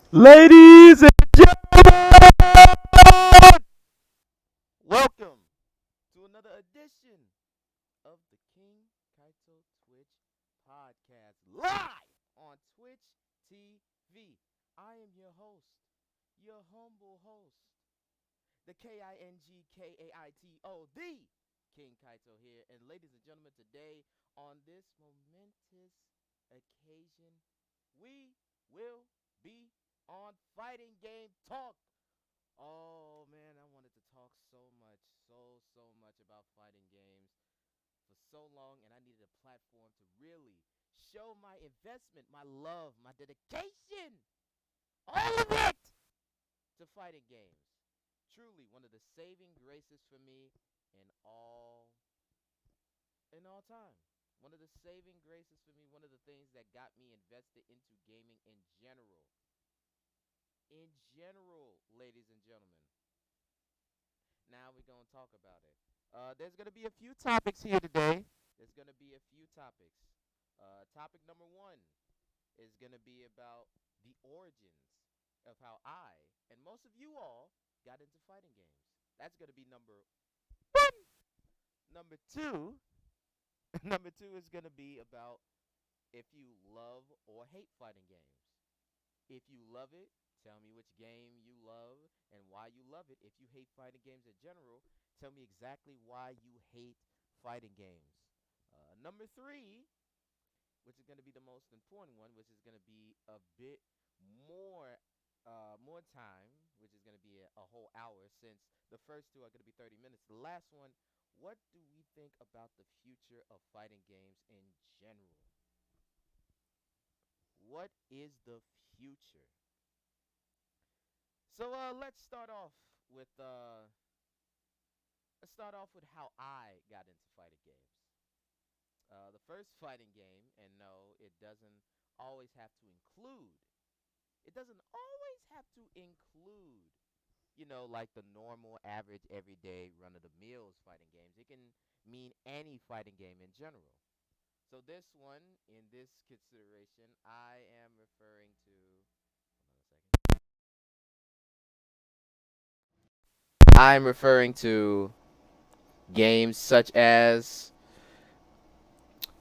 Ladies and gentlemen, welcome to another edition of the Kaito Twitch Podcast, live on Twitch TV. I am your host, your humble host, the KINGKAITO, the King Kaito here. And ladies and gentlemen, today on this momentous occasion, we will be on Fighting Game Talk. Oh man, I wanted to talk so much about fighting games for so long, and I needed a platform to really show my investment, my love, my dedication, all of it to fighting games. Truly one of the saving graces for me in all time. One of the saving graces for me, one of the things that got me invested into gaming in general. In general, ladies and gentlemen. Now we're going to talk about it. There's going to be a few topics here today. There's going to be a few topics. Topic number one is going to be about the origins of how I, and most of you all, got into fighting games. That's going to be number one. Number two, number two is going to be about if you love or hate fighting games. If you love it, tell me which game you love and why you love it. If you hate fighting games in general, tell me exactly why you hate fighting games. Number three, which is going to be the most important one, which is going to be a bit more more time, which is going to be a whole hour, since the first two are going to be 30 minutes. The last one, what do we think about the future of fighting games in general? What is the future? So with let's start off with how I got into fighting games. The first fighting game, and no, it doesn't always have to include. It doesn't always have to include, like the normal, average, everyday, run-of-the-mills fighting games. It can mean any fighting game in general. So this one, in this consideration, I am referring to. Hold on a second. I'm referring to games such as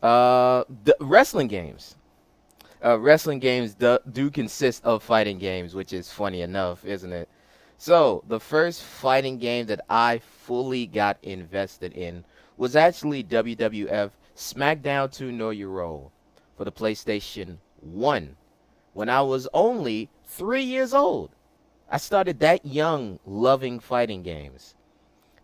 the wrestling games. Wrestling games do consist of fighting games, which is funny enough, isn't it? So, the first fighting game that I fully got invested in was actually WWF SmackDown 2 Know Your Role for the PlayStation 1 when I was only 3 years old. I started that young loving fighting games.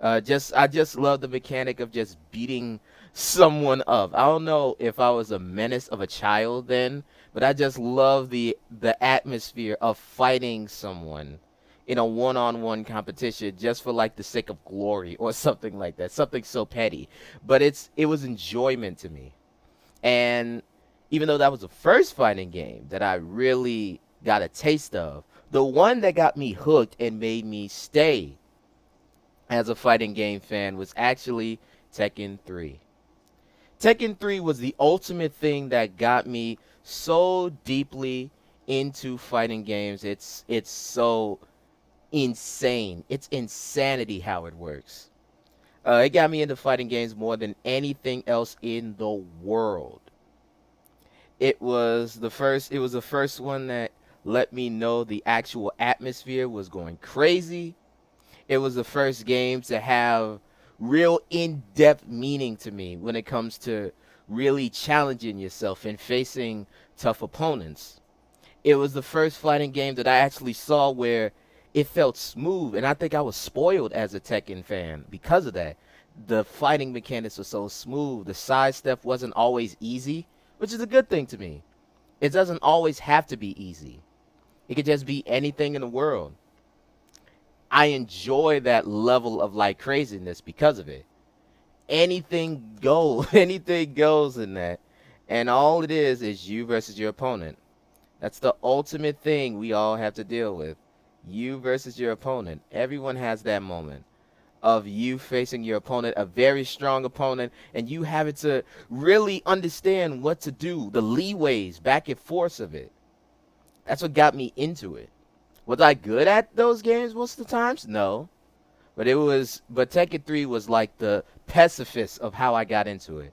I just love the mechanic of just beating someone up. I don't know if I was a menace of a child then, but I just love the atmosphere of fighting someone in a one-on-one competition just for like the sake of glory or something like that, something so petty. But it was enjoyment to me. And even though that was the first fighting game that I really got a taste of, the one that got me hooked and made me stay as a fighting game fan was actually Tekken 3. Tekken 3 was the ultimate thing that got me so deeply into fighting games. It's so insane. It's insanity how it works. It got me into fighting games more than anything else in the world. It was the first one that let me know the actual atmosphere was going crazy. It was the first game to have real in-depth meaning to me when it comes to really challenging yourself and facing tough opponents. It was the first fighting game that I actually saw where it felt smooth, and I think I was spoiled as a Tekken fan because of that. The fighting mechanics were so smooth. The sidestep wasn't always easy, which is a good thing to me. It doesn't always have to be easy. It could just be anything in the world. I enjoy that level of like craziness because of it. Anything goes, anything goes in that. And all it is you versus your opponent. That's the ultimate thing we all have to deal with. You versus your opponent. Everyone has that moment of you facing your opponent, a very strong opponent, and you having to really understand what to do, the leeways, back and forth of it. That's what got me into it. Was I good at those games most of the times? No. But Tekken 3 was like the pacifist of how I got into it.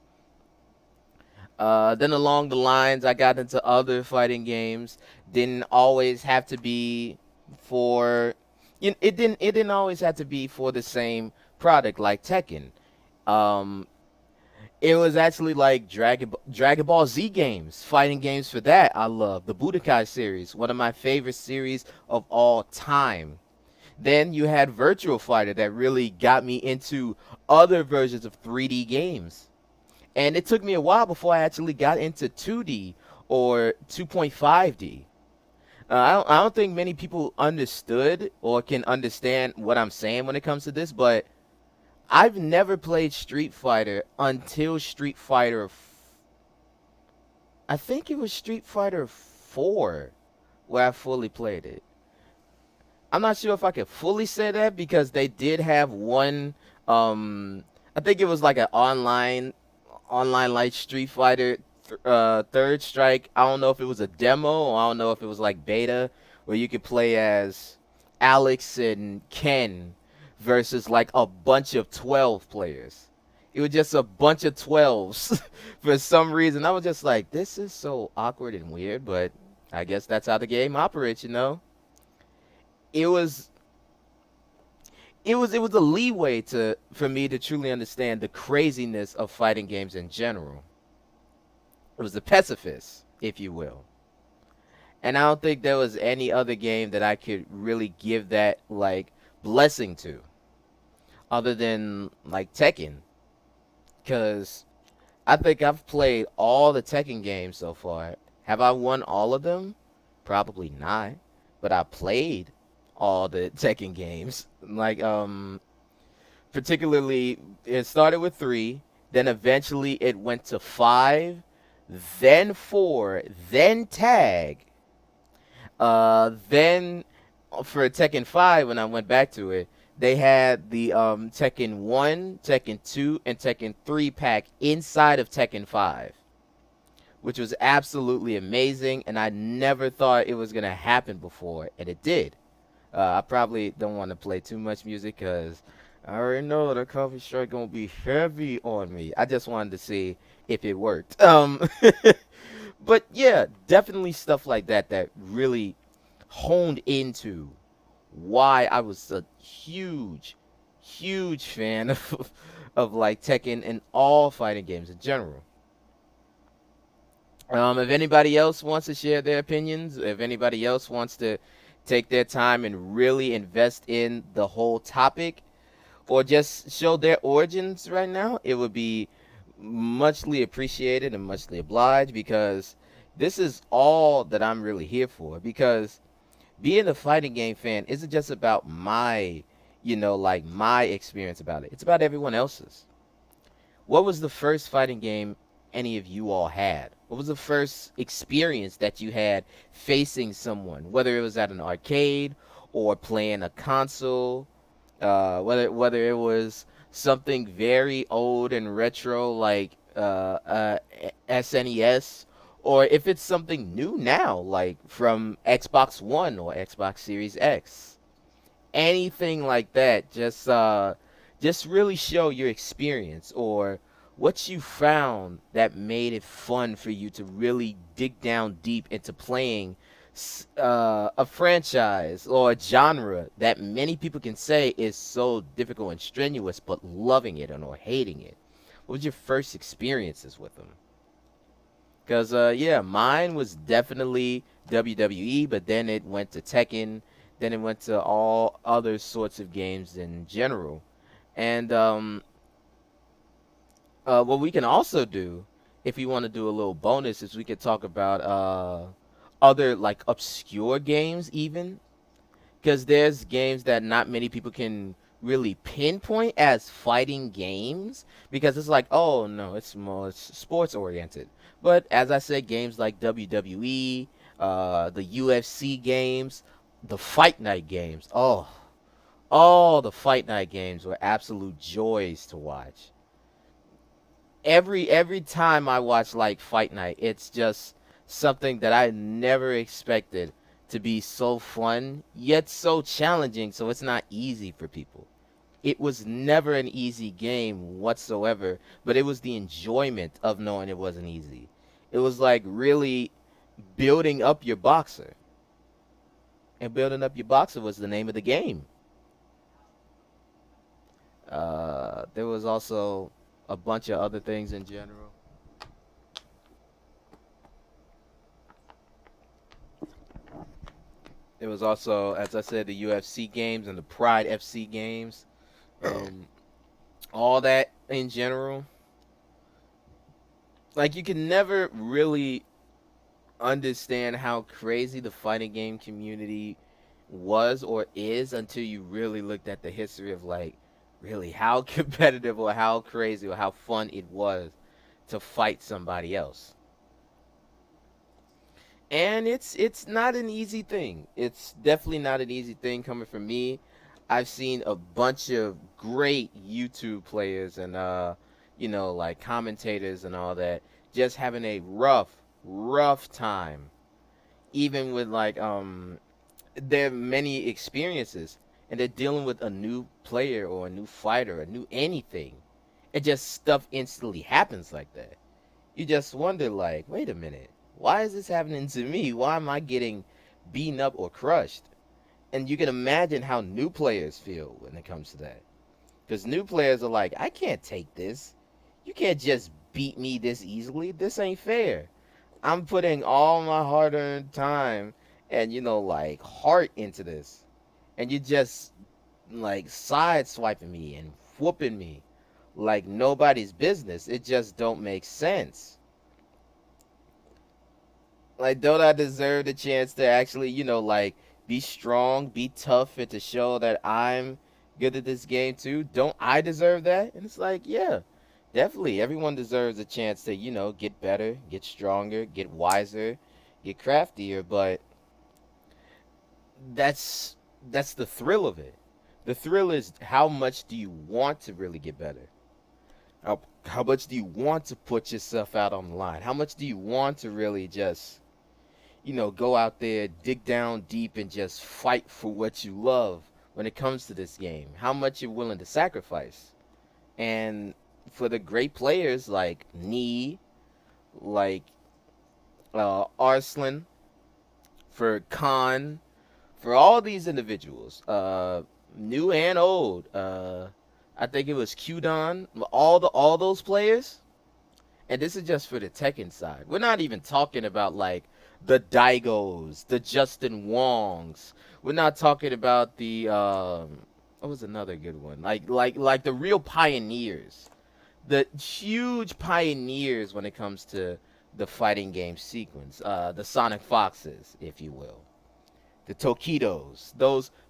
Then along the lines, I got into other fighting games. Didn't always have to be for, it didn't always have to be for the same product like Tekken. Um, it was actually like Dragon Ball Z games, fighting games for that. I love the Budokai series, one of my favorite series of all time. Then you had Virtual Fighter that really got me into other versions of 3D games. And it took me a while before I actually got into 2D or 2.5D. I don't think many people understood or can understand what I'm saying when it comes to this, but I've never played Street Fighter until Street Fighter. I think it was Street Fighter 4 where I fully played it. I'm not sure if I could fully say that because they did have one. I think it was like an online like Street Fighter Third Strike. I don't know if it was a demo or I don't know if it was like beta where you could play as Alex and Ken versus like a bunch of 12 players. It was just a bunch of 12s for some reason. I was just like, this is so awkward and weird, but I guess that's how the game operates, you know? It was it was a leeway to for me to truly understand the craziness of fighting games in general. It was a pacifist, if you will. And I don't think there was any other game that I could really give that like blessing to other than like Tekken. Cause I think I've played all the Tekken games so far. Have I won all of them? Probably not. But I played all the Tekken games. Like particularly it started with 3, then eventually it went to 5, then 4, then tag. Then for Tekken 5 when I went back to it, they had the Tekken 1, Tekken 2, and Tekken 3 pack inside of Tekken 5, which was absolutely amazing, and I never thought it was going to happen before, and it did. I probably don't want to play too much music because I already know the coffee strike going to be heavy on me. I just wanted to see if it worked. But yeah, definitely stuff like that that really honed into why I was a huge, huge fan of like Tekken and all fighting games in general. If anybody else wants to share their opinions, if anybody else wants to take their time and really invest in the whole topic, or just show their origins right now, it would be muchly appreciated and muchly obliged because this is all that I'm really here for. Because being a fighting game fan isn't just about my, like my experience about it. It's about everyone else's. What was the first fighting game any of you all had? What was the first experience that you had facing someone, whether it was at an arcade or playing a console, whether it was something very old and retro like SNES, or if it's something new now like from Xbox One or Xbox Series X, anything like that. Just really show your experience or what you found that made it fun for you to really dig down deep into playing a franchise or a genre that many people can say is so difficult and strenuous, but loving it or hating it. What was your first experiences with them? Because, yeah, mine was definitely WWE, but then it went to Tekken, then it went to all other sorts of games in general. And what we can also do, if you want to do a little bonus, is we could talk about other like obscure games, even because there's games that not many people can really pinpoint as fighting games because it's like, oh no, it's more sports oriented. But as I said, games like WWE, the UFC games, the Fight Night games. Oh, all the Fight Night games were absolute joys to watch. Every time I watch like Fight Night, it's just something that I never expected. to be so fun yet so challenging, so it's not easy for people. It was never an easy game whatsoever, but it was the enjoyment of knowing it wasn't easy. It was like really building up your boxer. And building up your boxer was the name of the game. There was also a bunch of other things in general. There was also, as I said, the UFC games and the Pride FC games. Um, all that in general. Like, you can never really understand how crazy the fighting game community was or is until you really looked at the history of, like, really how competitive or how crazy or how fun it was to fight somebody else. And it's not an easy thing. It's definitely not an easy thing coming from me. I've seen a bunch of great YouTube players and like commentators and all that just having a rough time even with like their many experiences, and they're dealing with a new player or a new fighter, a new anything. And just stuff instantly happens like that. You just wonder, like, wait a minute, why is this happening to me? Why am I getting beaten up or crushed? And you can imagine how new players feel when it comes to that. Because new players are like, I can't take this. You can't just beat me this easily. This ain't fair. I'm putting all my hard earned time and, like, heart into this. And you just, like, side swiping me and whooping me like nobody's business. It just don't make sense. Like, don't I deserve the chance to actually, like, be strong, be tough, and to show that I'm good at this game too? Don't I deserve that? And it's like, yeah, definitely. Everyone deserves a chance to, get better, get stronger, get wiser, get craftier. But that's the thrill of it. The thrill is, how much do you want to really get better? How much do you want to put yourself out on the line? How much do you want to really just go out there, dig down deep, and just fight for what you love when it comes to this game? How much you're willing to sacrifice? And for the great players like Nee, like Arslan, for Khan, for all these individuals, new and old, I think it was Qdon, all those players. And this is just for the Tekken side. We're not even talking about like the Daigos, the Justin Wongs. We're not talking about the what was another good one? Like the real pioneers. The huge pioneers when it comes to the fighting game sequence. The Sonic Foxes, if you will. The Tokitos.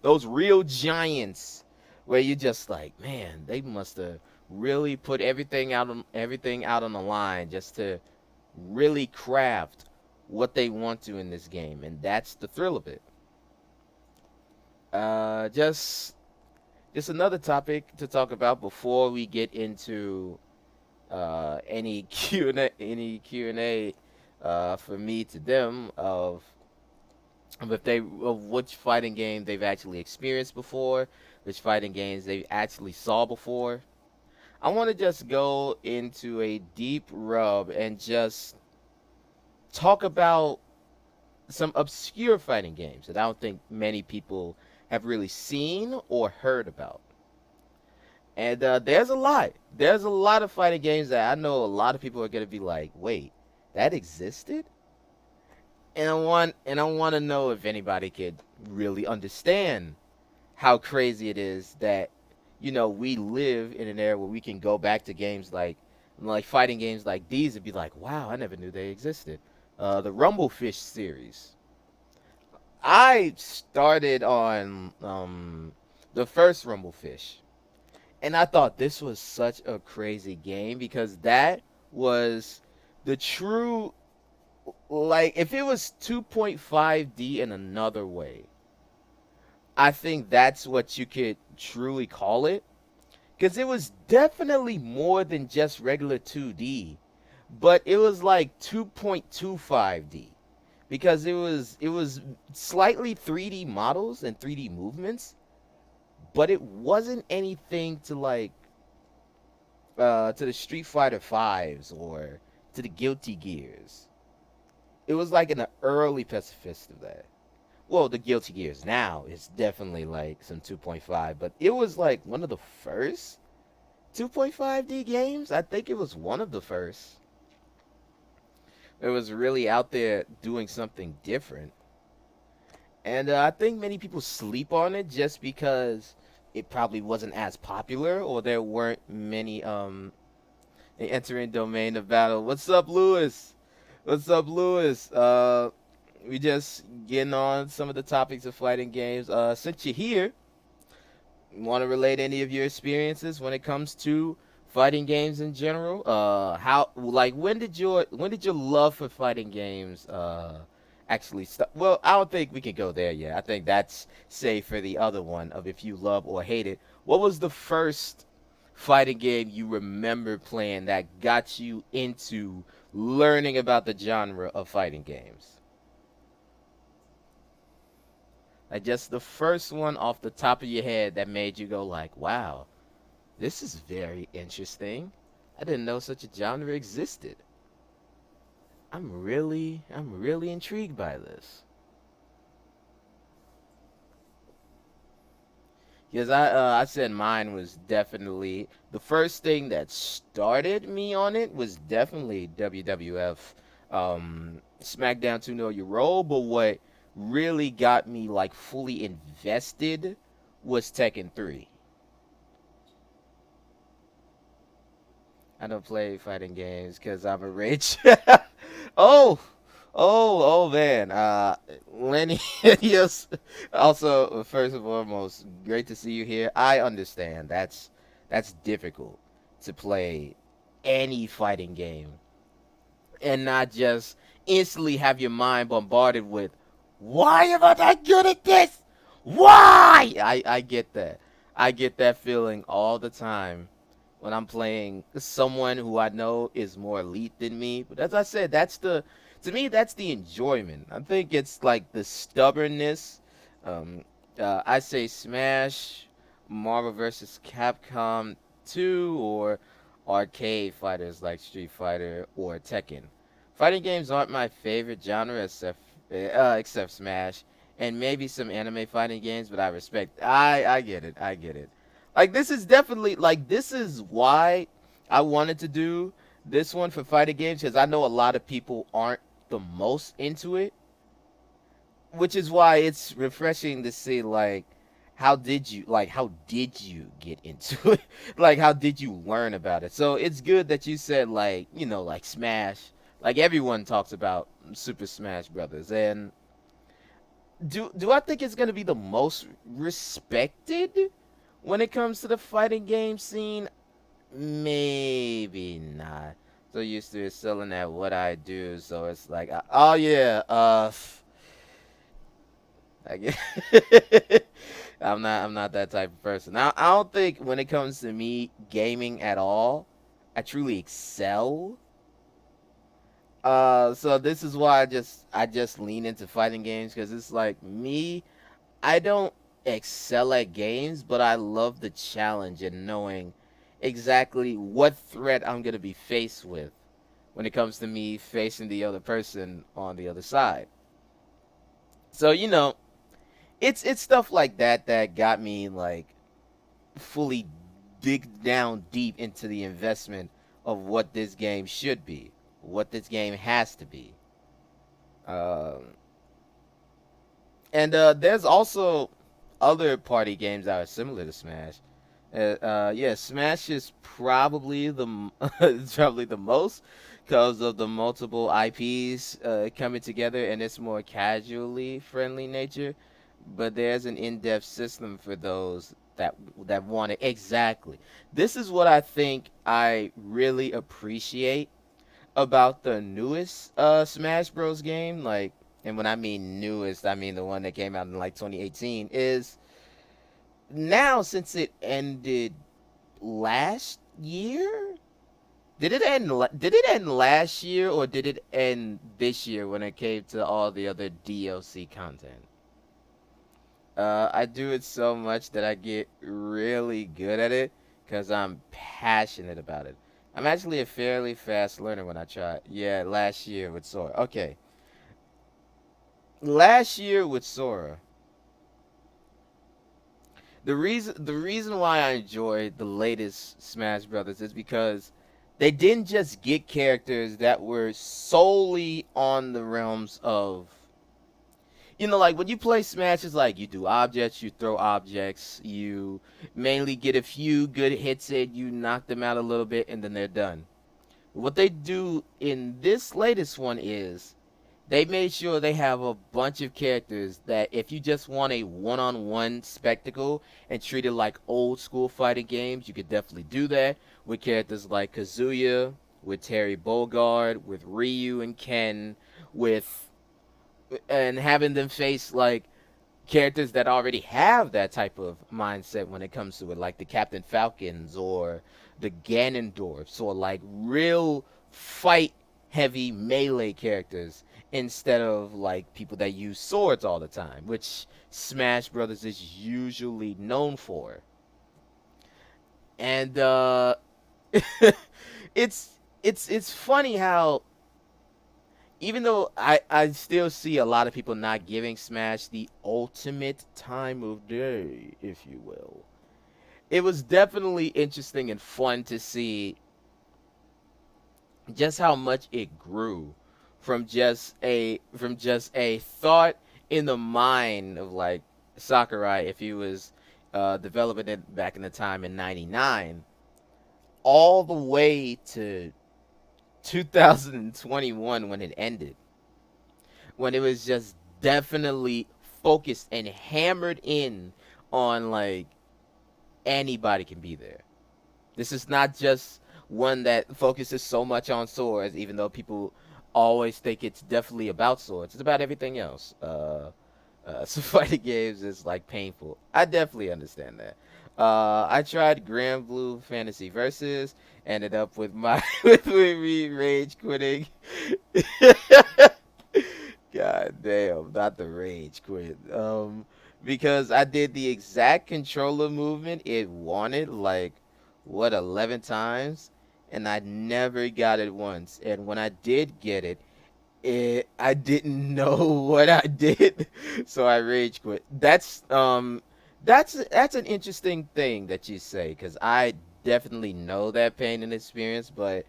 Those real giants where you just like, man, they must have really put everything out on the line just to really craft what they want to in this game, and that's the thrill of it. Just another topic to talk about before we get into any Q&A for me to them of which fighting game they've actually experienced before, which fighting games they actually saw before. I want to just go into a deep rub and just talk about some obscure fighting games that I don't think many people have really seen or heard about. And there's a lot. There's a lot of fighting games that I know a lot of people are going to be like, wait, that existed? And I want to know if anybody could really understand how crazy it is that we live in an era where we can go back to games like fighting games like these and be like, wow, I never knew they existed. The Rumblefish series. I started on the first Rumblefish, and I thought this was such a crazy game because that was the true, like, if it was 2.5D in another way, I think that's what you could truly call it. Because it was definitely more than just regular 2D, but it was like 2.25D. because it was slightly 3D models and 3D movements, but it wasn't anything to like to the Street Fighter Fives or to the Guilty Gears. It was like an early pacifist of that. Well, the Guilty Gears now is definitely like some 2.5, but it was like one of the first 2.5D games. I think it was one of the first. It was really out there doing something different. And I think many people sleep on it just because it probably wasn't as popular or there weren't many entering domain of battle. What's up, Lewis? What's up, Lewis? We just getting on some of the topics of fighting games. Since you're here, want to relate any of your experiences when it comes to fighting games in general? How like when did your love for fighting games actually start? Well, I don't think we can go there yet. I think that's safe for the other one of if you love or hate it. What was the first fighting game you remember playing that got you into learning about the genre of fighting games? Like just the first one off the top of your head that made you go like, "Wow, this is very interesting. I didn't know such a genre existed. I'm really intrigued by this." Because I said mine was definitely the first thing that started me on it was definitely WWF, SmackDown to Know Your Role. But what really got me like fully invested was Tekken 3. I don't play fighting games because I'm a rich. Oh, oh man. Lenny, yes. Also, first and foremost, great to see you here. I understand that's difficult to play any fighting game and not just instantly have your mind bombarded with, why am I not good at this? Why? I get that. I get that feeling all the time when I'm playing someone who I know is more elite than me. But as I said, to me that's the enjoyment. I think it's like the stubbornness. Um, I say Smash, Marvel vs. Capcom 2, or arcade fighters like Street Fighter or Tekken. Fighting games aren't my favorite genre except Smash and maybe some anime fighting games, but I respect. I get it. I get it. Like this is definitely like this is why I wanted to do this one for fighting games because I know a lot of people aren't the most into it, which is why it's refreshing to see like how did you get into it? Like how did you learn about it? So it's good that you said like, like Smash. Like everyone talks about Super Smash Brothers, and do I think it's gonna be the most respected when it comes to the fighting game scene? Maybe not. So used to selling at what I do, so it's like, oh yeah, I get. I'm not that type of person. I don't think when it comes to me gaming at all, I truly excel. So this is why I just lean into fighting games because it's like me. I don't excel at games, but I love the challenge and knowing exactly what threat I'm gonna be faced with when it comes to me facing the other person on the other side. So it's stuff like that that got me like fully dig down deep into the investment of what this game should be, what this game has to be. Um, and there's also other party games that are similar to Smash. Yeah, Smash is probably it's probably the most because of the multiple IPs coming together and its more casually friendly nature. But there's an in-depth system for those that want it. Exactly. This is what I think I really appreciate about the newest Smash Bros game. Like, and when I mean newest, I mean the one that came out in like 2018. Is now since it ended last year, Did it end last year or did it end this year when it came to all the other DLC content? I do it so much that I get really good at it because I'm passionate about it. I'm actually a fairly fast learner when I try. Yeah, last year with Sora. Okay, last year with Sora. The reason why I enjoyed the latest Smash Brothers is because they didn't just get characters that were solely on the realms of, like when you play Smash, it's like you do objects, you throw objects, you mainly get a few good hits in, you knock them out a little bit, and then they're done. What they do in this latest one is they made sure they have a bunch of characters that if you just want a one-on-one spectacle and treat it like old school fighting games, you could definitely do that with characters like Kazuya, with Terry Bogard, with Ryu and Ken, with and having them face like characters that already have that type of mindset when it comes to it, like the Captain Falcons or the Ganondorfs, or like real fight heavy melee characters instead of like people that use swords all the time, which Smash Brothers is usually known for. And it's funny how even though I still see a lot of people not giving Smash the ultimate time of day, if you will. It was definitely interesting and fun to see just how much it grew from just a thought in the mind of like Sakurai if he was developing it back in the time in '99, all the way to 2021 when it ended, when it was just definitely focused and hammered in on like anybody can be there. This is not just one that focuses so much on swords, even though people always think it's definitely about swords. It's about everything else. So fighting games is like painful. I definitely understand that. I tried Grand Blue Fantasy Versus, ended up with my with me rage quitting. God damn, not the rage quit. Because I did the exact controller movement it wanted, like what 11 times, and I never got it once. And when I did get it, I didn't know what I did, so I rage quit. That's an interesting thing that you say, because I definitely know that pain and experience, but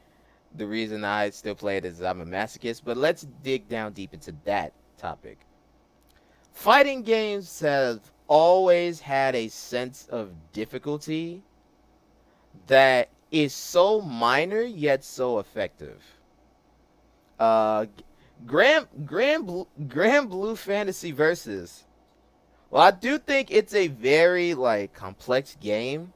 the reason I still play it is I'm a masochist. But let's dig down deep into that topic. Fighting games have always had a sense of difficulty that is so minor yet so effective. Uh, Grand Blue Fantasy Versus. Well, I do think it's a very like complex game.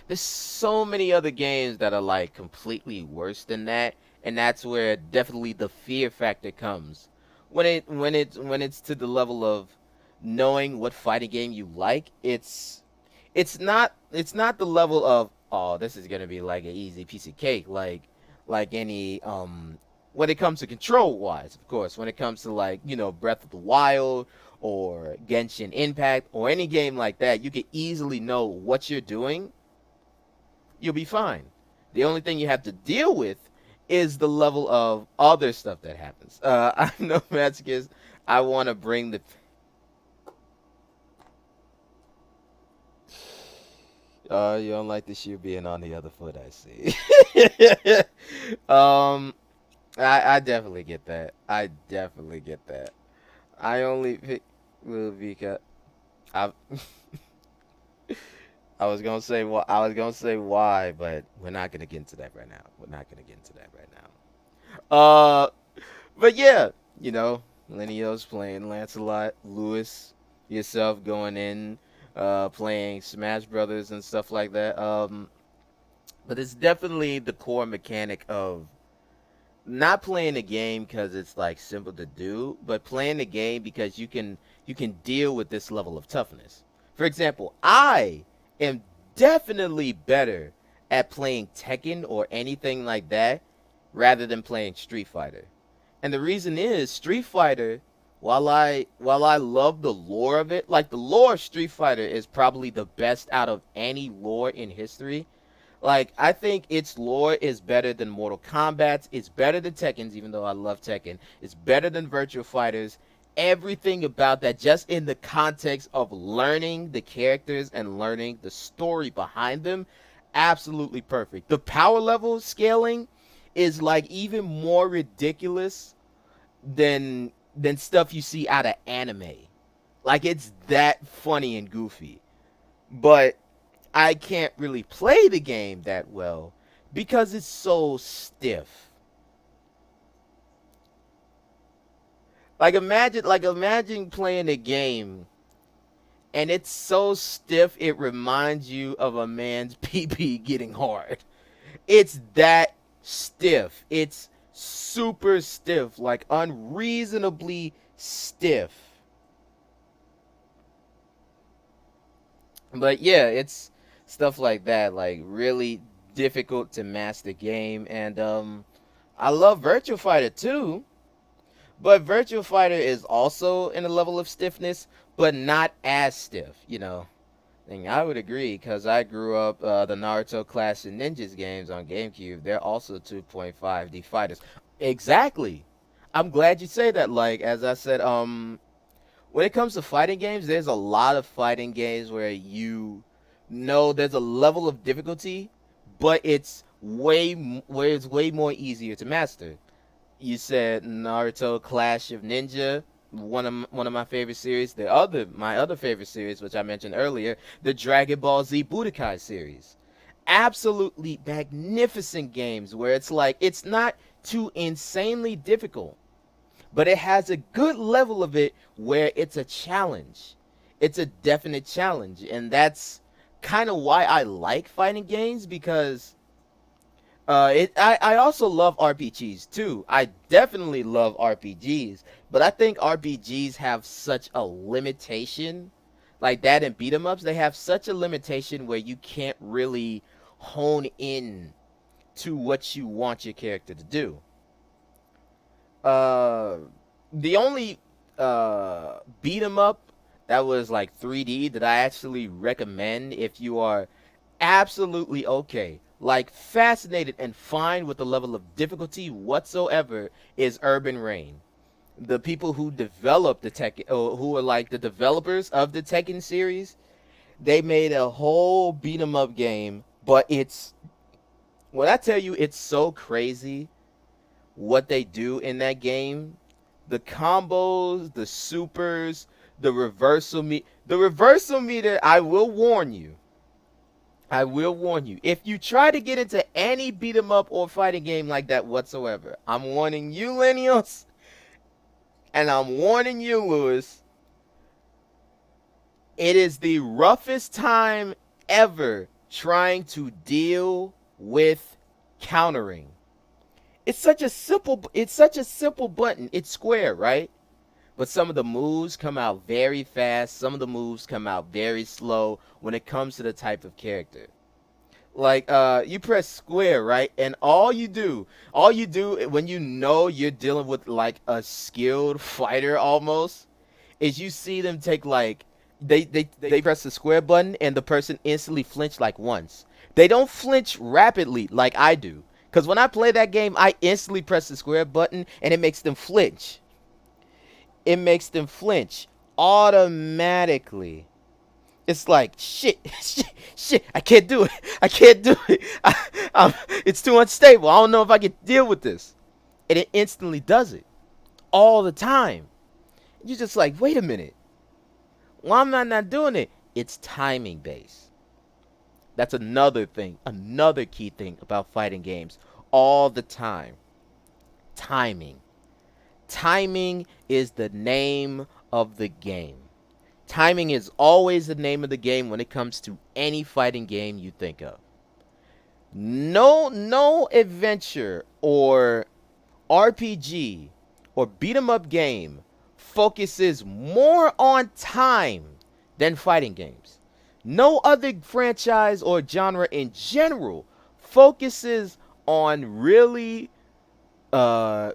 There's so many other games that are like completely worse than that, and that's where definitely the fear factor comes. When it's to the level of knowing what fighting game you like, it's not the level of, oh, this is gonna be like an easy piece of cake, like any when it comes to control wise, of course. When it comes to like, Breath of the Wild or Genshin Impact or any game like that, you can easily know what you're doing, you'll be fine. The only thing you have to deal with is the level of other stuff that happens. I'm no masochist. I want to bring the. You don't like the shoe being on the other foot, I see. um, I definitely get that. I definitely get that. I only pick Lil because I I was gonna say why, but we're not gonna get into that right now. We're not gonna get into that right now. But yeah, Lenio's playing Lancelot, Lewis, yourself going in, playing Smash Brothers and stuff like that. But it's definitely the core mechanic of not playing the game because it's like simple to do, but playing the game because you can deal with this level of toughness. For example, I am definitely better at playing Tekken or anything like that rather than playing Street Fighter. And the reason is Street Fighter, while I love the lore of it, like the lore of Street Fighter is probably the best out of any lore in history. Like, I think its lore is better than Mortal Kombat's. It's better than Tekken's, even though I love Tekken. It's better than Virtua Fighters. Everything about that, just in the context of learning the characters and learning the story behind them, absolutely perfect. The power level scaling is like even more ridiculous than stuff you see out of anime. Like, it's that funny and goofy. But I can't really play the game that well because it's so stiff. Like imagine playing a game and it's so stiff it reminds you of a man's pee pee getting hard. It's that stiff. It's super stiff, like unreasonably stiff. But yeah, it's stuff like that, like really difficult to master game. And I love Virtua Fighter too, but Virtua Fighter is also in a level of stiffness, but not as stiff, you know. And I would agree because I grew up the Naruto Clash of Ninjas games on GameCube. They're also 2.5D fighters. Exactly. I'm glad you say that. Like as I said, when it comes to fighting games, there's a lot of fighting games where you know there's a level of difficulty, but where it's way more easier to master. You said Naruto Clash of Ninja, one of my favorite series. My other favorite series, which I mentioned earlier, the Dragon Ball Z Budokai series. Absolutely magnificent games where it's like it's not too insanely difficult, but it has a good level of it where it's a challenge. It's a definite challenge, and that's kind of why I like fighting games because I also love RPGs too. I definitely love RPGs, but I think RPGs have such a limitation, like that in beat 'em ups. They have such a limitation where you can't really hone in to what you want your character to do. Uh, the only beat 'em up that was like 3D that I actually recommend if you are absolutely okay, like fascinated and fine with the level of difficulty whatsoever, is Urban Reign. The people who developed the Tekken, or who are like the developers of the Tekken series, they made a whole beat 'em up game, but it's when I tell you it's so crazy what they do in that game, the combos, the supers, the reversal meter, I will warn you. I will warn you. If you try to get into any beat 'em up or fighting game like that whatsoever, I'm warning you, Lenials, and I'm warning you, Lewis. It is the roughest time ever trying to deal with countering. It's such a simple button. It's square, right? But some of the moves come out very fast. Some of the moves come out very slow when it comes to the type of character. Like you press square, right? And all you do when you know you're dealing with like a skilled fighter almost is you see them take like they press the square button and the person instantly flinch like once. They don't flinch rapidly like I do. Cuz when I play that game, I instantly press the square button and it makes them flinch. It makes them flinch automatically. It's like shit, shit. I can't do it. I can't do it. It's too unstable. I don't know if I can deal with this. And it instantly does it all the time. You're just like, wait a minute. Why am I not doing it? It's timing based. That's another thing, another key thing about fighting games all the time. Timing. Timing is the name of the game. Timing is always the name of the game when it comes to any fighting game you think of. No adventure or RPG or beat 'em up game focuses more on time than fighting games. No other franchise or genre in general focuses on really uh,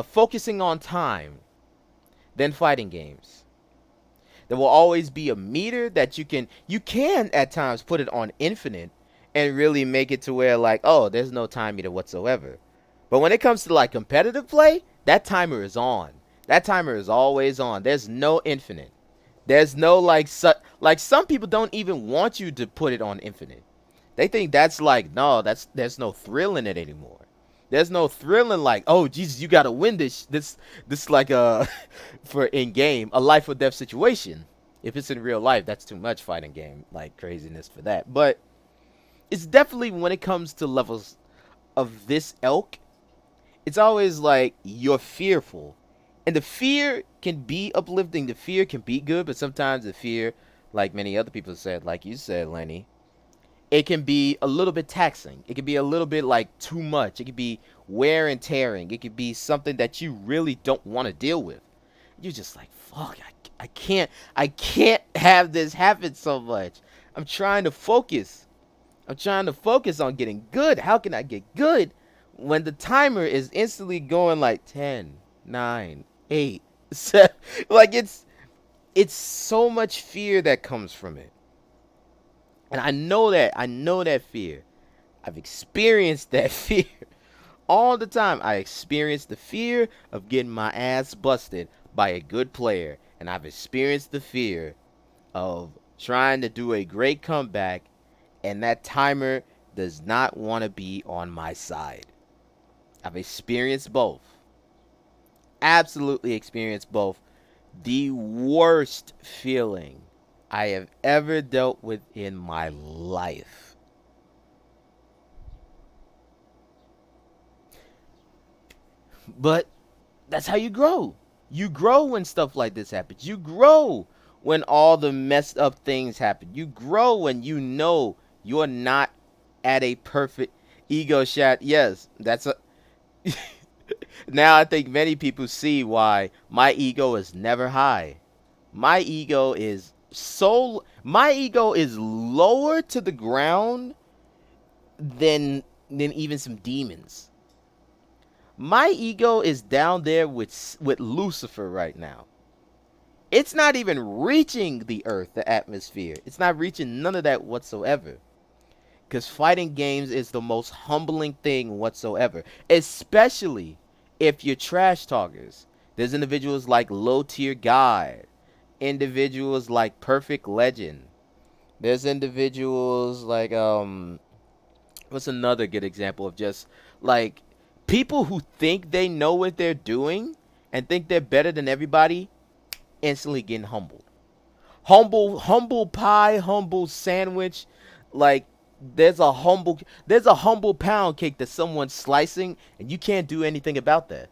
focusing on time than fighting games. There will always be a meter that you can at times put it on infinite and really make it to where like, oh, there's no time meter whatsoever. But when it comes to like competitive play, that timer is on. That timer is always on. There's no infinite. There's no like some people don't even want you to put it on infinite. They think that's like, no, there's no thrill in it anymore. There's no thrill in like, oh Jesus, you gotta win this like for in game a life or death situation. If it's in real life, that's too much fighting game like craziness for that. But it's definitely when it comes to levels of this ilk, it's always like you're fearful. And the fear can be uplifting, the fear can be good, but sometimes the fear, like many other people said, like you said, Lenny, it can be a little bit taxing. It can be a little bit like too much. It can be wear and tearing. It could be something that you really don't want to deal with. You're just like, fuck, I can't have this happen so much. I'm trying to focus. I'm trying to focus on getting good. How can I get good when the timer is instantly going like 10, 9, 8, 7? Like it's so much fear that comes from it. And I know that fear. I've experienced that fear all the time. I experienced the fear of getting my ass busted by a good player. And I've experienced the fear of trying to do a great comeback and that timer does not want to be on my side. I've experienced both. Absolutely experienced both. The worst feeling I have ever dealt with in my life. But that's how you grow. You grow when stuff like this happens. You grow when all the messed up things happen. You grow when you know you're not at a perfect ego shot. Yes, that's a. Now I think many people see why my ego is never high. My ego is lower to the ground than even some demons. My ego is down there with Lucifer right now. It's not even reaching the earth, the atmosphere. It's not reaching none of that whatsoever. Because fighting games is the most humbling thing whatsoever. Especially if you're trash talkers. There's individuals like Low Tier Guy. Individuals like Perfect Legend. There's individuals like what's another good example of just like people who think they know what they're doing and think they're better than everybody instantly getting humbled. Humble pie, humble sandwich, like there's a humble pound cake that someone's slicing and you can't do anything about that.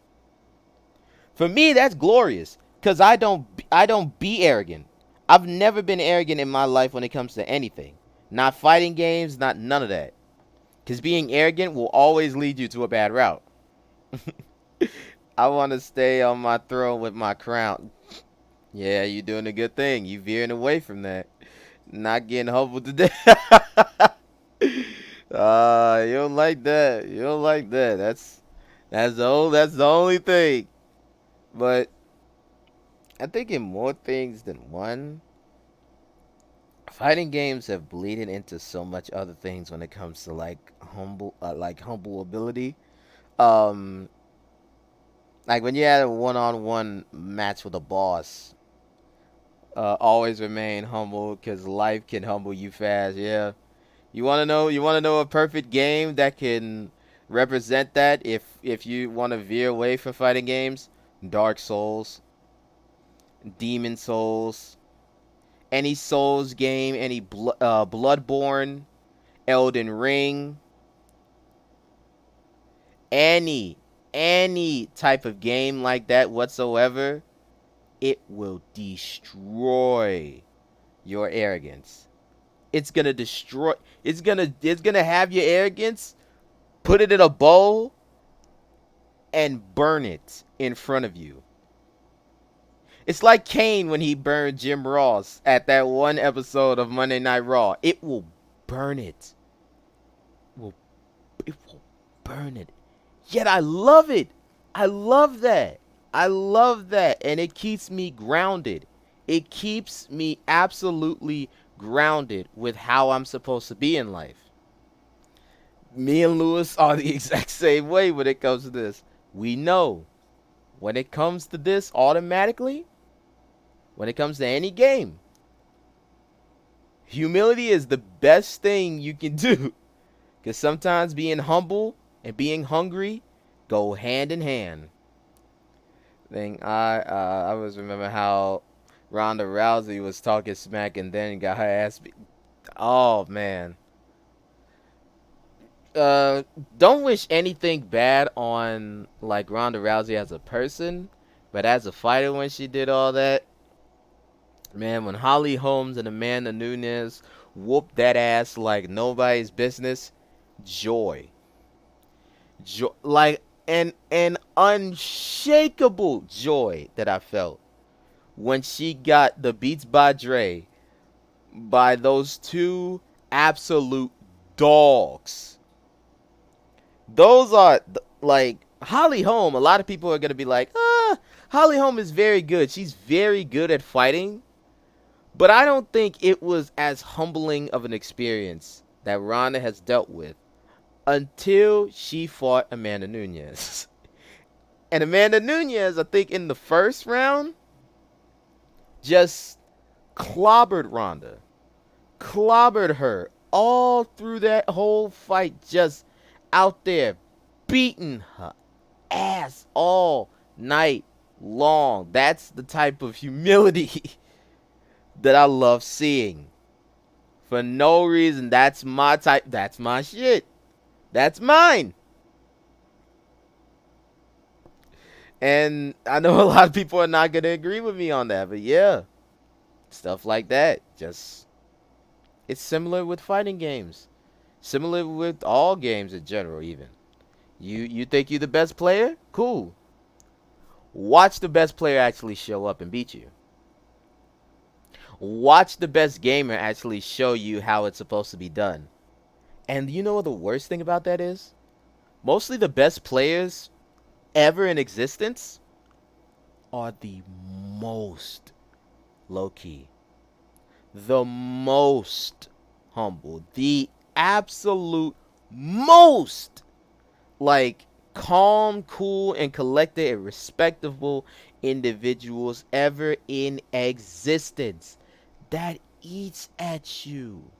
For me, that's glorious cuz I don't be arrogant. I've never been arrogant in my life when it comes to anything. Not fighting games, not none of that. Cuz being arrogant will always lead you to a bad route. I want to stay on my throne with my crown. Yeah, you're doing a good thing. You veering away from that. Not getting humbled today. You don't like that. You don't like that. That's the only thing. But I think in more things than one, fighting games have bleeded into so much other things when it comes to like humble ability. Um, like when you had a one-on-one match with a boss, always remain humble because life can humble you fast. Yeah, you want to know? You want to know a perfect game that can represent that? If you want to veer away from fighting games, Dark Souls, Demon Souls, any Souls game, any Bloodborne, Elden Ring, any any type of game like that whatsoever, it will destroy your arrogance. It's gonna destroy. It's gonna have your arrogance, put it in a bowl, and burn it in front of you. It's like Kane when he burned Jim Ross at that one episode of Monday Night Raw. It will burn it. Will burn it. Yet I love it. I love that. I love that. And it keeps me grounded. It keeps me absolutely grounded with how I'm supposed to be in life. Me and Lewis are the exact same way when it comes to this. We know when it comes to this automatically, when it comes to any game, humility is the best thing you can do. Because sometimes being humble and being hungry go hand in hand. I always remember how Ronda Rousey was talking smack and then got her ass beat. Oh, man. Don't wish anything bad on like Ronda Rousey as a person, but as a fighter when she did all that, man, when Holly Holmes and Amanda Nunes whooped that ass like nobody's business, joy, like an unshakable joy that I felt when she got the beats by Dre by those two absolute dogs. Those are like Holly Holm. A lot of people are gonna be like, Holly Holm is very good. She's very good at fighting, but I don't think it was as humbling of an experience that Ronda has dealt with until she fought Amanda Nunes. And Amanda Nunes, I think in the first round, just clobbered Ronda, clobbered her all through that whole fight, just out there beating her ass all night long. That's the type of humility that I love seeing. For no reason. That's my type. That's my shit. That's mine. And I know a lot of people are not going to agree with me on that. But yeah, stuff like that. Just, it's similar with fighting games. Similar with all games in general even. You think you're the best player? Cool. Watch the best player actually show up and beat you. Watch the best gamer actually show you how it's supposed to be done. And you know what the worst thing about that is? Mostly the best players ever in existence are the most low-key. The most humble. The absolute most like calm, cool, and collected and respectable individuals ever in existence that eats at you.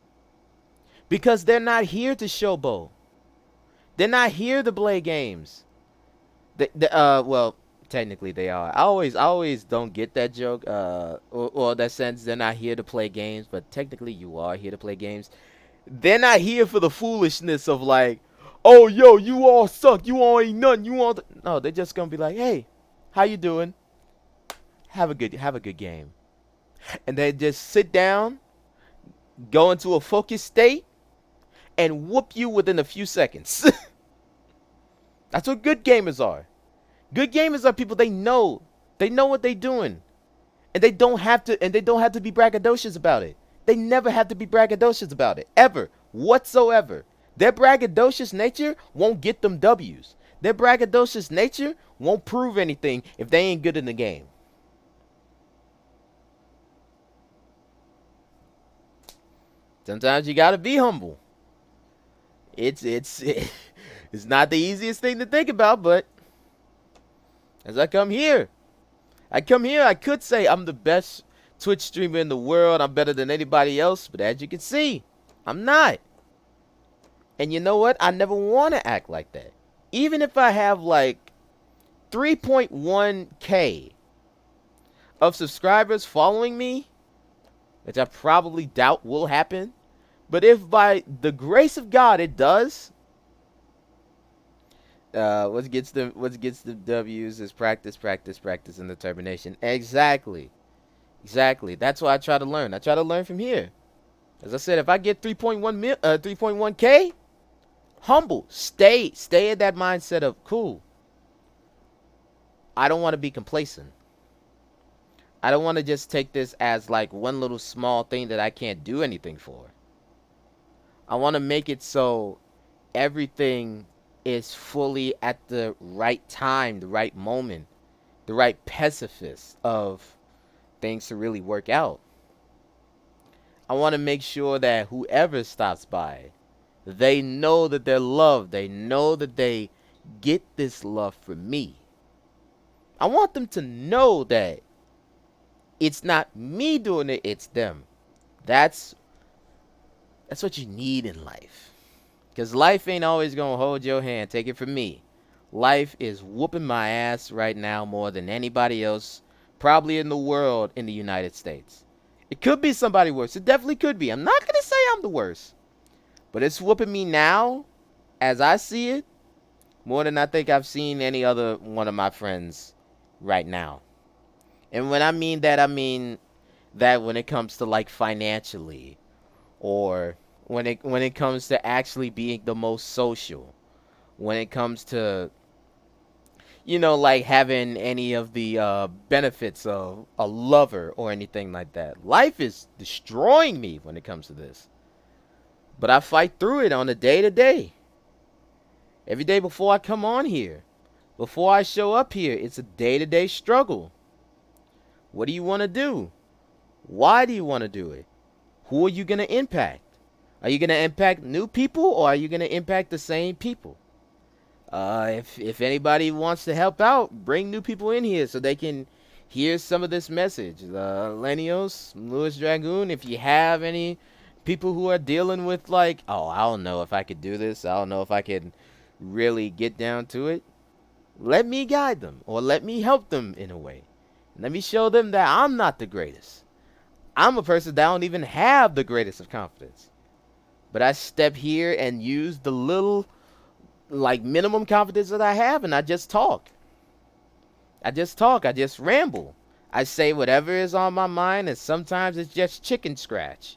Because they're not here to showboat. They're not here to play games. Well, technically they are. I always don't get that joke. Or that sense they're not here to play games, but technically you are here to play games. They're not here for the foolishness of like, oh, yo, you all suck. You all ain't nothing. You all... No, they're just going to be like, hey, how you doing? Have a good game. And they just sit down, go into a focused state, and whoop you within a few seconds. That's what good gamers are. Good gamers are people, they know what they're doing. And they don't have to be braggadocious about it. They never have to be braggadocious about it. Ever. Whatsoever. Their braggadocious nature won't get them W's. Their braggadocious nature won't prove anything if they ain't good in the game. Sometimes you gotta be humble. It's not the easiest thing to think about, but as I come here, I could say I'm the best Twitch streamer in the world. I'm better than anybody else, but as you can see, I'm not. And you know what? I never want to act like that. Even if I have like 3.1K of subscribers following me, which I probably doubt will happen, but if by the grace of God it does, what gets the W's is practice, and determination. Exactly. That's why I try to learn. I try to learn from here. As I said, if I get 3.1K, humble, stay in that mindset of cool. I don't want to be complacent. I don't want to just take this as like one little small thing that I can't do anything for. I want to make it so everything is fully at the right time, the right moment, the right precipice of things to really work out. I want to make sure that whoever stops by, they know that they're loved. They know that they get this love from me. I want them to know that it's not me doing it, it's them. That's that's what you need in life. Cause life ain't always gonna hold your hand. Take it from me. Life is whooping my ass right now more than anybody else, probably in the world, in the United States. It could be somebody worse. It definitely could be. I'm not gonna say I'm the worst, but it's whooping me now, as I see it, more than I think I've seen any other one of my friends right now. And when I mean that, I mean that when it comes to like financially, or when it comes to actually being the most social, when it comes to like having any of the benefits of a lover or anything like that. Life is destroying me when it comes to this, but I fight through it on a day to day. Every day before I come on here, before I show up here, it's a day to day struggle. What do you want to do? Why do you want to do it? Who are you going to impact? Are you going to impact new people, or are you going to impact the same people? If anybody wants to help out, bring new people in here so they can hear some of this message. Lenios, Lewis Dragoon, if you have any people who are dealing with like, oh, I don't know if I could do this, I don't know if I can really get down to it, let me guide them, or let me help them in a way. Let me show them that I'm not the greatest. I'm a person that don't even have the greatest of confidence. But I step here and use the little, like, minimum confidence that I have, and I just talk. I just ramble. I say whatever is on my mind, and sometimes it's just chicken scratch.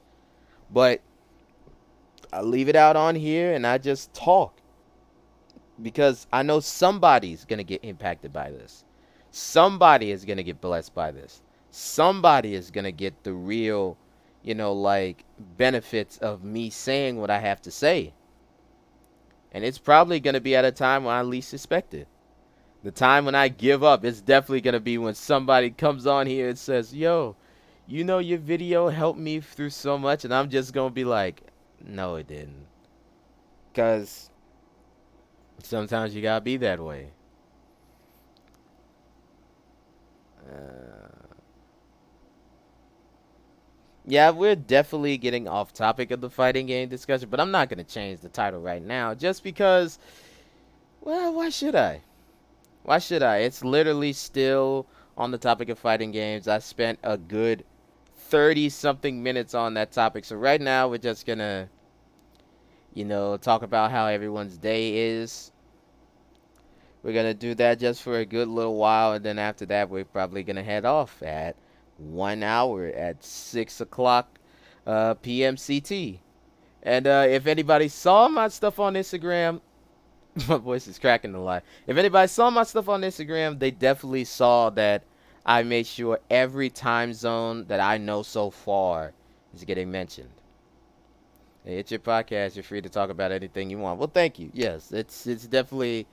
But I leave it out on here, and I just talk. Because I know somebody's going to get impacted by this. Somebody is going to get blessed by this. Somebody is going to get the real, like, benefits of me saying what I have to say. And it's probably going to be at a time when I least expect it. The time when I give up, it's definitely going to be when somebody comes on here and says, yo, your video helped me through so much. And I'm just going to be like, no, it didn't. Because sometimes you got to be that way. Yeah, we're definitely getting off topic of the fighting game discussion, but I'm not going to change the title right now just because, well, why should I? Why should I? It's literally still on the topic of fighting games. I spent a good 30-something minutes on that topic. So right now we're just going to, talk about how everyone's day is. We're going to do that just for a good little while, and then after that we're probably going to head off at 1 hour at 6 o'clock p.m. CT. And if anybody saw my stuff on Instagram, my voice is cracking a lot. If anybody saw my stuff on Instagram, they definitely saw that I made sure every time zone that I know so far is getting mentioned. Hey, it's your podcast. You're free to talk about anything you want. Well, thank you. Yes, it's definitely,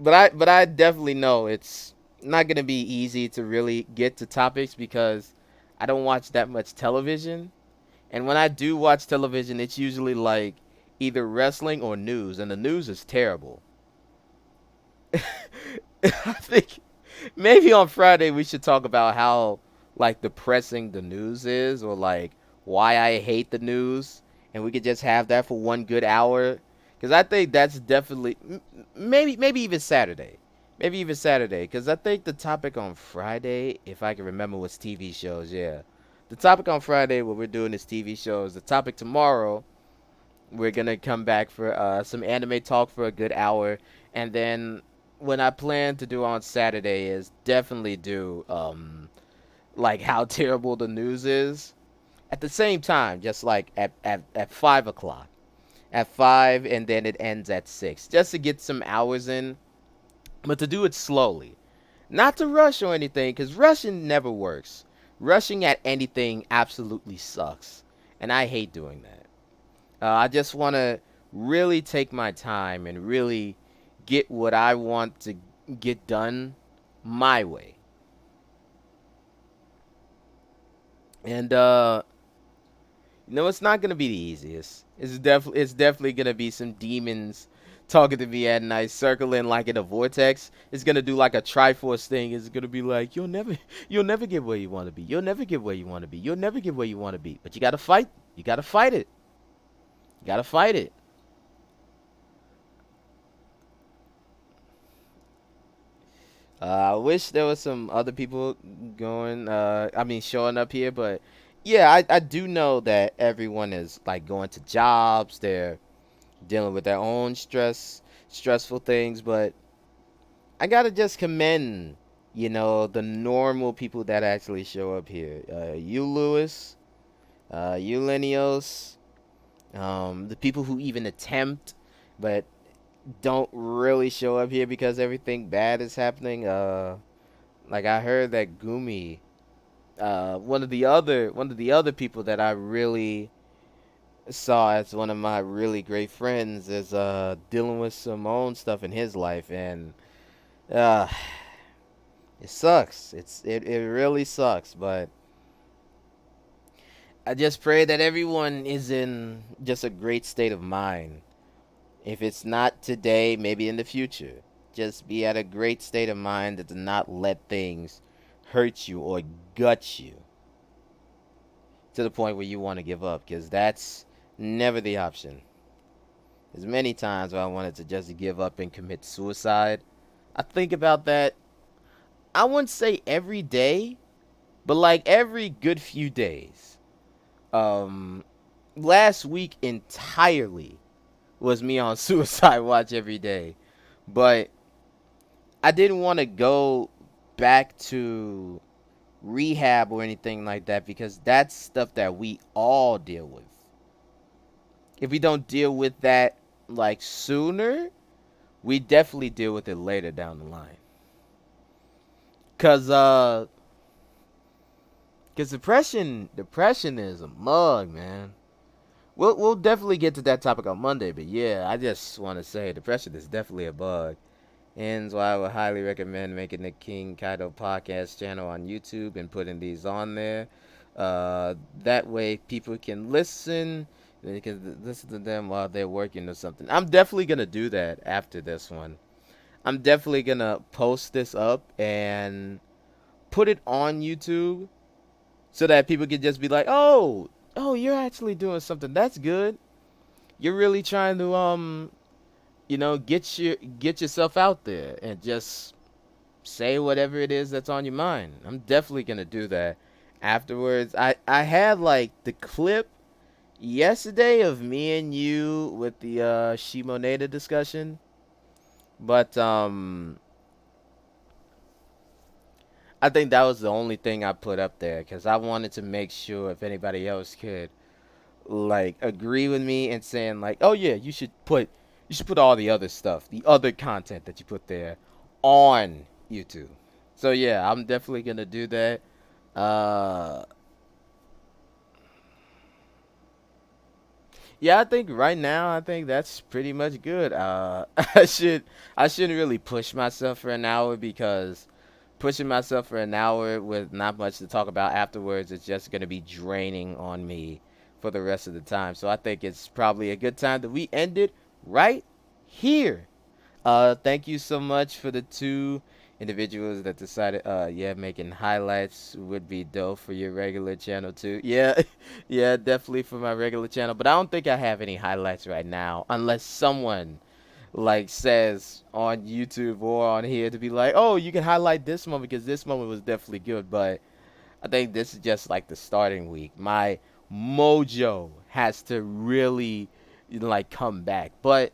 but I definitely know it's not gonna be easy to really get to topics because I don't watch that much television, and when I do watch television, it's usually like either wrestling or news, and the news is terrible. I think maybe on Friday we should talk about how like depressing the news is, or like why I hate the news, and we could just have that for one good hour. Because I think that's definitely maybe even Saturday, Because I think the topic on Friday, if I can remember, was TV shows. Yeah, the topic on Friday, what we're doing is TV shows. The topic tomorrow, we're gonna come back for some anime talk for a good hour, and then what I plan to do on Saturday is definitely do like how terrible the news is. At the same time, just like at 5 o'clock, at 5, and then it ends at 6, just to get some hours in, but to do it slowly, not to rush or anything, because rushing never works. Rushing at anything absolutely sucks, and I hate doing that. I just want to really take my time and really get what I want to get done my way. And it's not gonna be the easiest. It's definitely gonna be some demons talking to me at night, circling like in a vortex. It's gonna do like a Triforce thing. It's gonna be like, you'll never get where you want to be. You'll never get where you want to be. You'll never get where you want to be. But you gotta fight. You gotta fight it. You gotta fight it. I wish there was some other people going. Showing up here, but yeah, I do know that everyone is like going to jobs. They're dealing with their own stressful things, but I gotta just commend, the normal people that actually show up here. You, Lewis, you, Lenios, the people who even attempt, but don't really show up here because everything bad is happening. Like I heard that Gumi, one of the other people that I really saw as one of my really great friends is dealing with some own stuff in his life, and uh it sucks. It really sucks, but I just pray that everyone is in just a great state of mind. If it's not today, maybe in the future. Just be at a great state of mind that to not let things hurt you or gut you to the point where you want to give up, because that's never the option. There's many times where I wanted to just give up and commit suicide. I think about that, I wouldn't say every day, but like every good few days. Um, Last week entirely was me on suicide watch every day. But I didn't want to go back to rehab or anything like that because that's stuff that we all deal with. If we don't deal with that like sooner, we definitely deal with it later down the line. Cause cause depression is a mug, man. We'll definitely get to that topic on Monday, but yeah, I just want to say depression is definitely a bug. And so I would highly recommend making the King Kaito Podcast channel on YouTube and putting these on there. That way people can listen. They can listen to them while they're working or something. I'm definitely gonna do that after this one. I'm definitely gonna post this up and put it on YouTube so that people can just be like, oh, you're actually doing something. That's good. You're really trying to get yourself out there and just say whatever it is that's on your mind. I'm definitely gonna do that afterwards. I had like the clip yesterday of me and you with the Shimoneda discussion, but I think that was the only thing I put up there because I wanted to make sure if anybody else could like agree with me and saying like, oh yeah, you should put all the other stuff, the other content that you put there on YouTube. So yeah, I'm definitely gonna do that. Uh, yeah, I think right now I think that's pretty much good. I shouldn't really push myself for an hour because pushing myself for an hour with not much to talk about afterwards is just gonna be draining on me for the rest of the time. So I think it's probably a good time that we end it right here. Thank you so much for the two individuals that decided, yeah, making highlights would be dope for your regular channel too. Yeah, yeah, definitely for my regular channel. But I don't think I have any highlights right now, unless someone like says on YouTube or on here to be like, oh, you can highlight this moment because this moment was definitely good. But I think this is just like the starting week. My mojo has to really like come back. But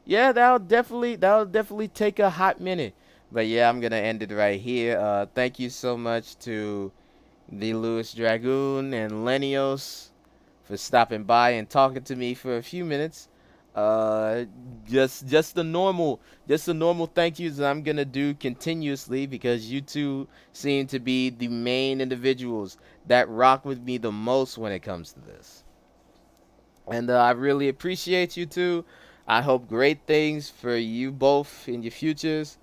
yeah, that'll definitely take a hot minute. But yeah, I'm gonna end it right here. Thank you so much to the Lewis Dragoon and Lenios for stopping by and talking to me for a few minutes. Uh, just the normal thank yous that I'm gonna do continuously because you two seem to be the main individuals that rock with me the most when it comes to this. And I really appreciate you two. I hope great things for you both in your futures.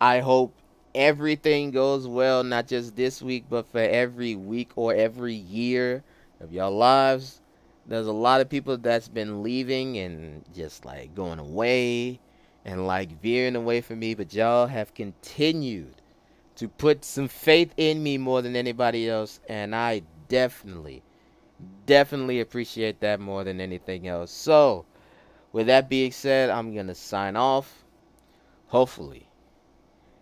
I hope everything goes well, not just this week, but for every week or every year of your lives. There's a lot of people that's been leaving and just like going away and like veering away from me, but y'all have continued to put some faith in me more than anybody else, and I definitely appreciate that more than anything else. So, with that being said, I'm gonna sign off. Hopefully,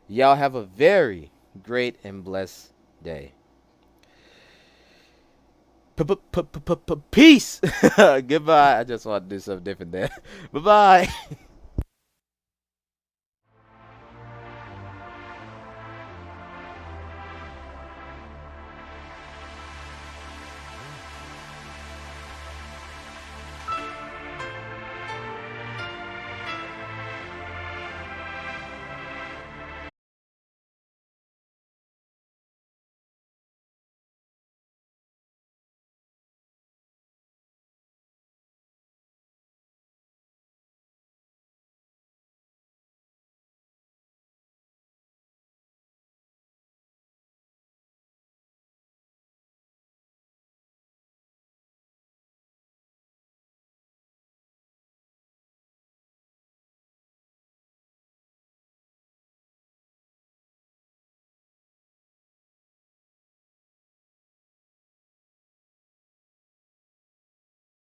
y'all have a very great and blessed day. Peace. Goodbye. I just want to do something different there. Bye bye.